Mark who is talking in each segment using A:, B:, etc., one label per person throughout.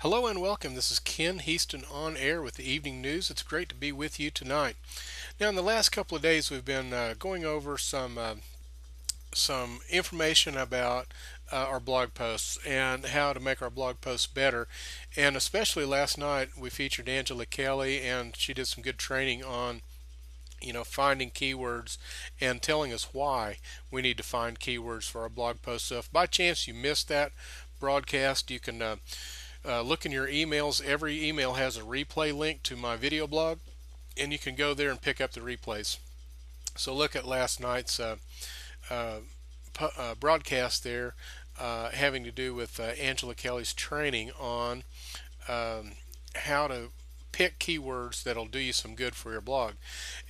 A: Hello and welcome. This is Ken Heaston on air with the evening news. It's great to be with you tonight. Now, in the last couple of days, we've been going over some information about our blog posts and how to make our blog posts better. And especially last night, we featured Angela Kelly, and she did some good training on finding keywords and telling us why we need to find keywords for our blog posts. So if by chance you missed that broadcast, you can look in your emails. Every email has a replay link to my video blog, and you can go there and pick up the replays. So look at last night's uh, broadcast there, having to do with Angela Kelly's training on um, how to pick keywords that'll do you some good for your blog.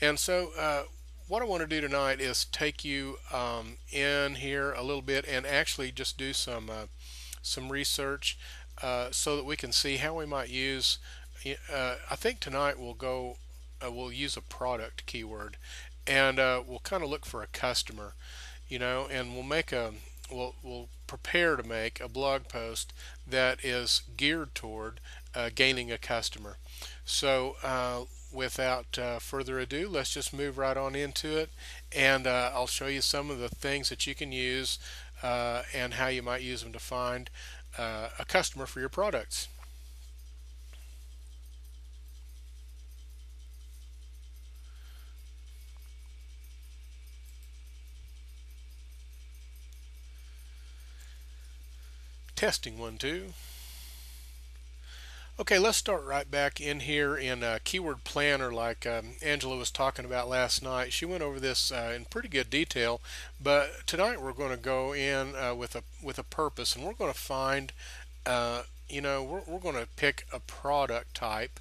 A: And so what I want to do tonight is take you in here a little bit and actually just do some research so that we can see how we might use. I think tonight we'll use a product keyword, and we'll kind of look for a customer, and we'll prepare to make a blog post that is geared toward gaining a customer. So without further ado, let's just move right on into it, and I'll show you some of the things that you can use and how you might use them to find a customer for your products. Testing 1 2. Okay, let's start right back in here in Keyword Planner, like Angela was talking about last night. She went over this in pretty good detail, but tonight we're going to go in with a purpose, and we're going to find, we're going to pick a product type,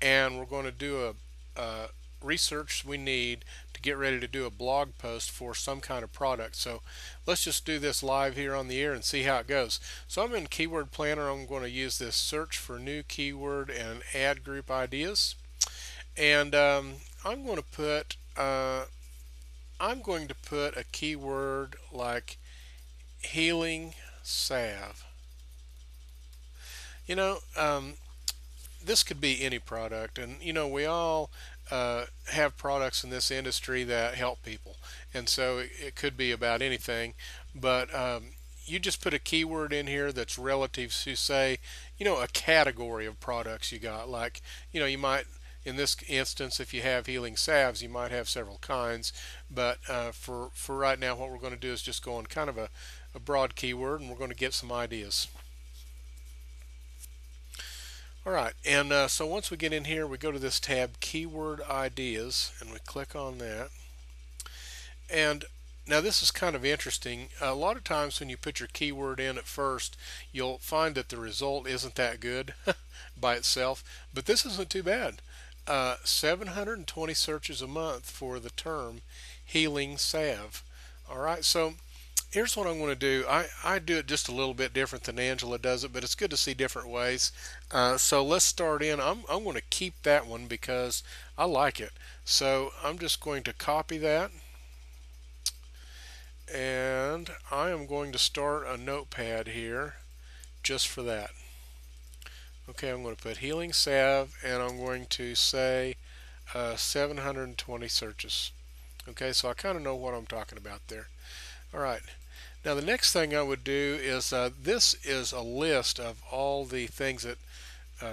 A: and we're going to do a research we need to get ready to do a blog post for some kind of product. So let's just do this live here on the air and see how it goes. So I'm in Keyword Planner. I'm going to use this search for new keyword and add group ideas, and I'm going to put a keyword like healing salve. You know, this could be any product, and we all have products in this industry that help people, and so it could be about anything. But you just put a keyword in here that's relative to, say, a category of products you got. Like, you might, in this instance, if you have healing salves, you might have several kinds. But for right now, what we're going to do is just go on kind of a broad keyword, and we're going to get some ideas. All right, and so once we get in here, we go to this tab, Keyword Ideas, and we click on that. And now this is kind of interesting. A lot of times when you put your keyword in at first, you'll find that the result isn't that good by itself, but this isn't too bad. 720 searches a month for the term healing salve. All right, so here's what I'm going to do. I do it just a little bit different than Angela does it, but it's good to see different ways. So let's start in. I'm going to keep that one because I like it. So I'm just going to copy that, and I am going to start a notepad here just for that. Okay, I'm going to put healing salve, and I'm going to say 720 searches. Okay, so I kind of know what I'm talking about there. All right. Now the next thing I would do is this is a list of all the things that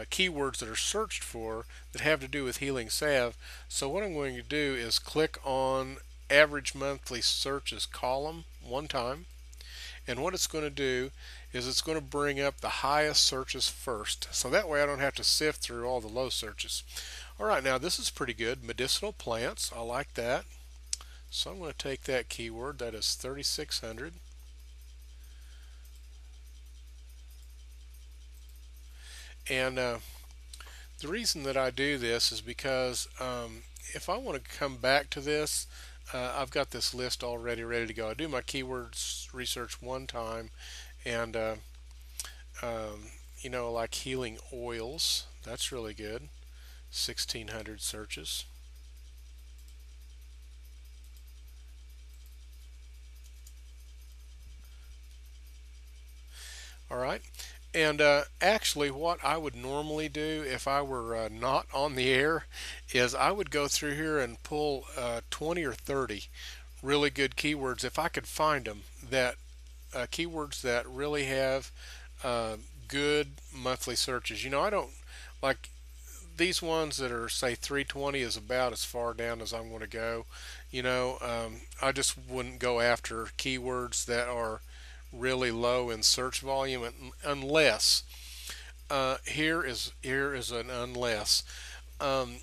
A: keywords that are searched for that have to do with healing salve. So what I'm going to do is click on average monthly searches column one time, and what it's going to do is it's going to bring up the highest searches first, so that way I don't have to sift through all the low searches. All right, now this is pretty good. Medicinal plants, I like that. So I'm going to take that keyword, that is 3600. And the reason that I do this is because if I want to come back to this, I've got this list already ready to go. I do my keywords research one time, and like healing oils, that's really good. 1600 searches. All right, And actually, what I would normally do if I were not on the air is I would go through here and pull 20 or 30 really good keywords if I could find them, that keywords that really have uh, good monthly searches. I don't like these ones that are, say, 320 is about as far down as I'm going to go. I just wouldn't go after keywords that are really low in search volume unless here is an unless. Um,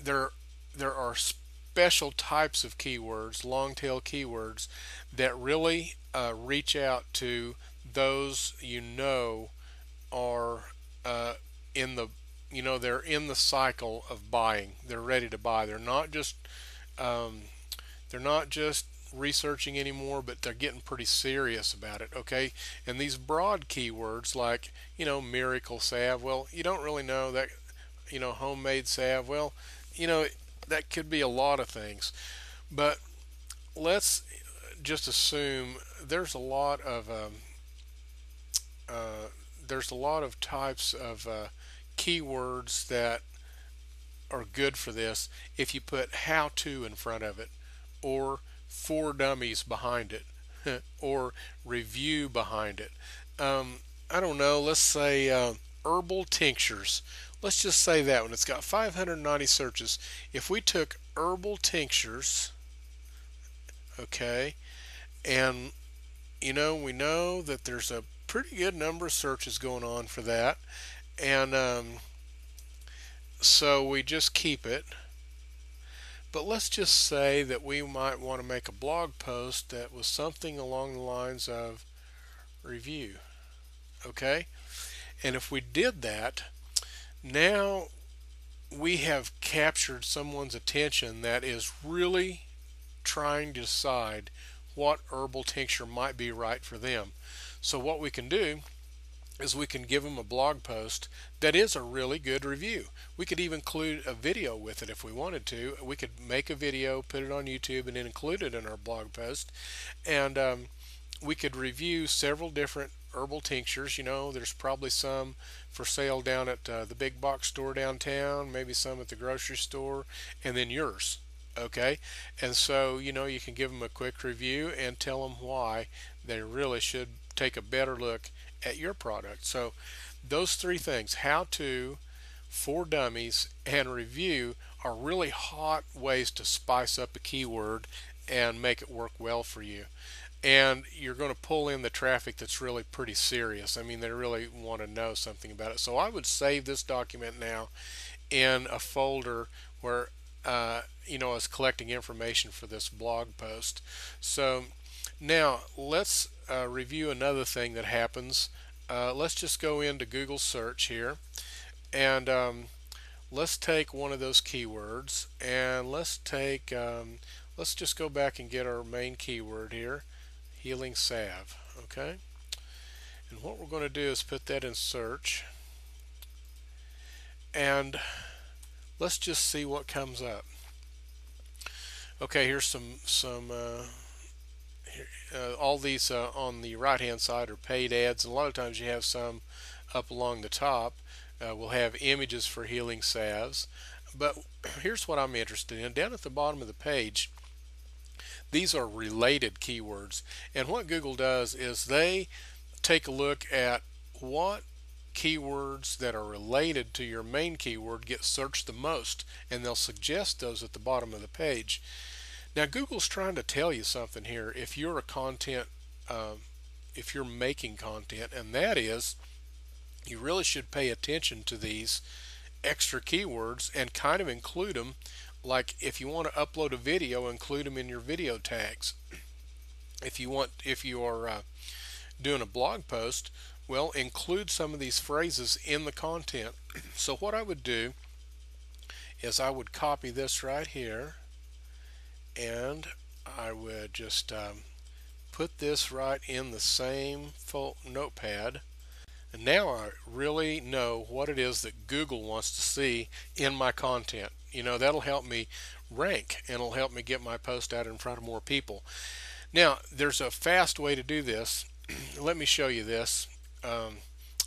A: there there are special types of keywords, long tail keywords, that really reach out to those are uh, in the they're in the cycle of buying. They're ready to buy. Um, they're not just researching anymore, but they're getting pretty serious about it. Okay, and these broad keywords like miracle salve. Well, you don't really know that. Homemade salve. Well, you know that could be a lot of things, but let's just assume uh, there's a lot of types of keywords that are good for this if you put how to in front of it, or for dummies behind it, or review behind it. Um, I don't know, let's say herbal tinctures. Let's just say that one. It's got 590 searches. If we took herbal tinctures, okay, and we know that there's a pretty good number of searches going on for that, and so we just keep it. But let's just say that we might want to make a blog post that was something along the lines of review. Okay? And if we did that, now we have captured someone's attention that is really trying to decide what herbal tincture might be right for them. So what we can do is we can give them a blog post that is a really good review. We could even include a video with it if we wanted to. We could make a video, put it on YouTube, and then include it in our blog post. And we could review several different herbal tinctures. There's probably some for sale down at the big box store downtown, maybe some at the grocery store, and then yours. Okay, and so you can give them a quick review and tell them why they really should take a better look at your product. So those three things, how to, for dummies, and review, are really hot ways to spice up a keyword and make it work well for you. And you're going to pull in the traffic that's really pretty serious. I mean, they really want to know something about it. So I would save this document now in a folder where I was collecting information for this blog post. So now let's review another thing that happens. Let's just go into Google search here, and let's take one of those keywords, and let's just go back and get our main keyword here, healing salve. Okay, and what we're going to do is put that in search, and let's just see what comes up. Okay, here's some all these on the right hand side are paid ads, and a lot of times you have some up along the top will have images for healing salves. But here's what I'm interested in. Down at the bottom of the page, these are related keywords, and what Google does is they take a look at what keywords that are related to your main keyword get searched the most, and they'll suggest those at the bottom of the page. Now Google's trying to tell you something here if you're if you're making content, and that is you really should pay attention to these extra keywords and kind of include them. Like if you want to upload a video, include them in your video tags. If you are doing a blog post, well, include some of these phrases in the content. So what I would do is I would copy this right here, and I would just put this right in the same notepad. And now I really know what it is that Google wants to see in my content. That'll help me rank, and it'll help me get my post out in front of more people. Now, there's a fast way to do this. Let me show you this.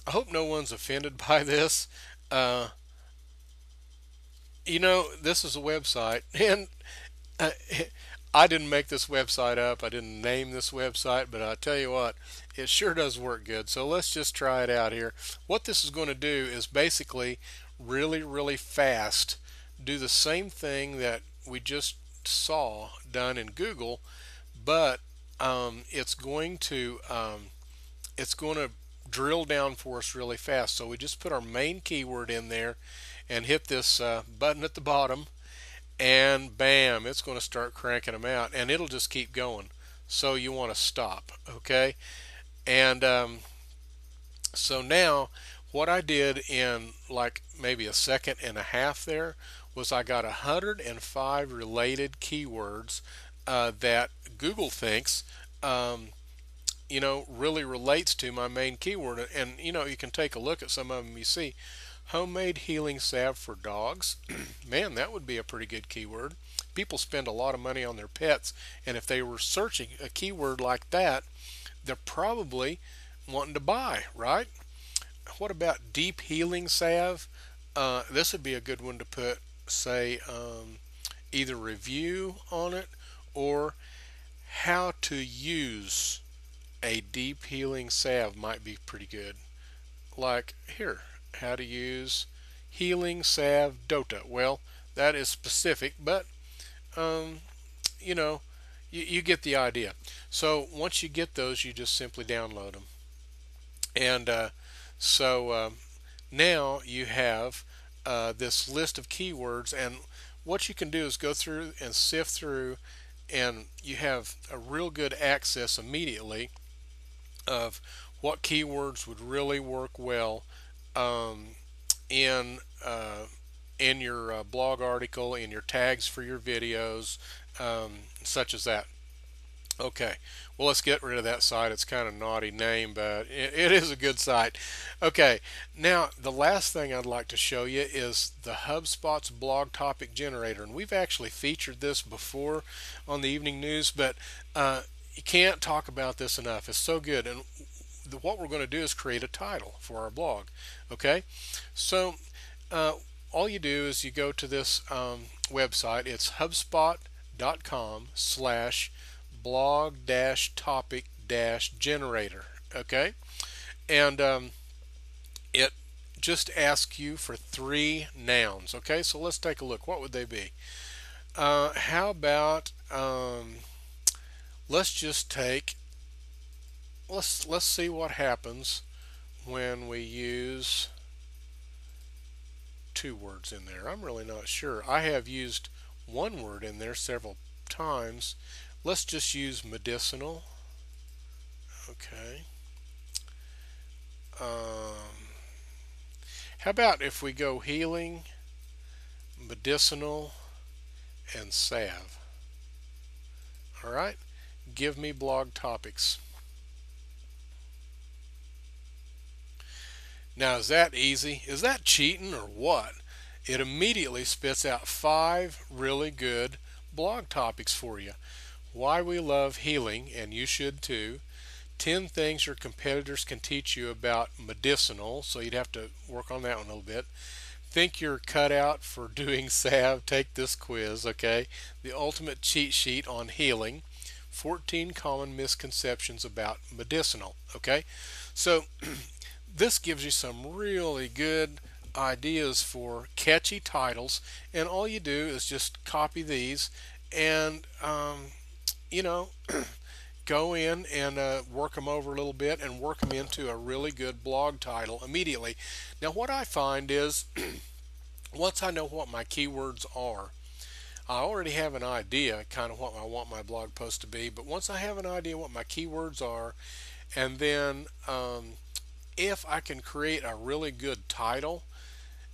A: I hope no one's offended by this. Uh, this is a website, and uh, I didn't make this website up. I didn't name this website, but I tell you what, it sure does work good. So let's just try it out here. What this is going to do is basically really, really fast do the same thing that we just saw done in Google, but it's going to drill down for us really fast. So we just put our main keyword in there and hit this button at the bottom, and bam, it's going to start cranking them out, and it'll just keep going. So you want to stop, okay? And so now what I did in like maybe a second and a half there was I got 105 related keywords that Google thinks really relates to my main keyword. And you can take a look at some of them. You see homemade healing salve for dogs. Man, that would be a pretty good keyword. People spend a lot of money on their pets, and if they were searching a keyword like that, they're probably wanting to buy, right? What about deep healing salve? This would be a good one to put, say, either review on it or how to use a deep healing salve might be pretty good. Like here, how to use healing salve Dota. Well, that is specific, but um, you know, you get the idea. So once you get those, you just simply download them, and so now you have this list of keywords, and what you can do is go through and sift through, and you have a real good access immediately of what keywords would really work well um, in in your blog article, in your tags for your videos, such as that. Okay, well, let's get rid of that site. It's kind of naughty name, but it is a good site. Okay, now the last thing I'd like to show you is the HubSpot's blog topic generator, and we've actually featured this before on the evening news, but you can't talk about this enough. It's so good, and what we're going to do is create a title for our blog. Okay, so uh, all you do is you go to this website. It's hubspot.com/blog topic generator. Okay, and it just asks you for 3 nouns. Okay, so let's take a look. What would they be? How about let's just take let's see what happens when we use 2 words in there. I'm really not sure. I have used 1 word in there several times. Let's just use medicinal. Okay. How about if we go healing, medicinal, and salve? All right. Give me blog topics. Now, is that easy? Is that cheating or what? It immediately spits out 5 really good blog topics for you. Why we love healing, and you should too. 10 things your competitors can teach you about medicinal, so you'd have to work on that one a little bit. Think you're cut out for doing salve? Take this quiz, okay? The ultimate cheat sheet on healing. 14 common misconceptions about medicinal, okay? So this gives you some really good ideas for catchy titles, and all you do is just copy these and you know go in and work them over a little bit and work them into a really good blog title immediately. Now what I find is once I know what my keywords are, I already have an idea kind of what I want my blog post to be, but once I have an idea what my keywords are, and then if I can create a really good title,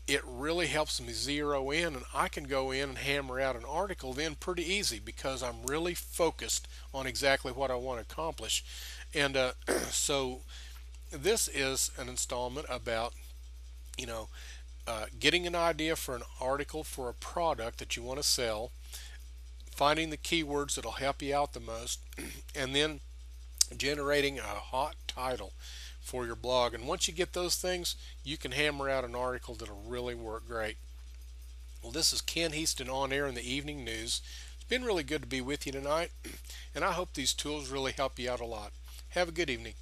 A: it really helps me zero in, and I can go in and hammer out an article then pretty easy because I'm really focused on exactly what I want to accomplish. And so this is an installment about you know getting an idea for an article for a product that you want to sell, finding the keywords that'll help you out the most, and then generating a hot title for your blog. And once you get those things, you can hammer out an article that'll really work great. Well, this is Ken Heaston on air in the evening news. It's been really good to be with you tonight, and I hope these tools really help you out a lot. Have a good evening.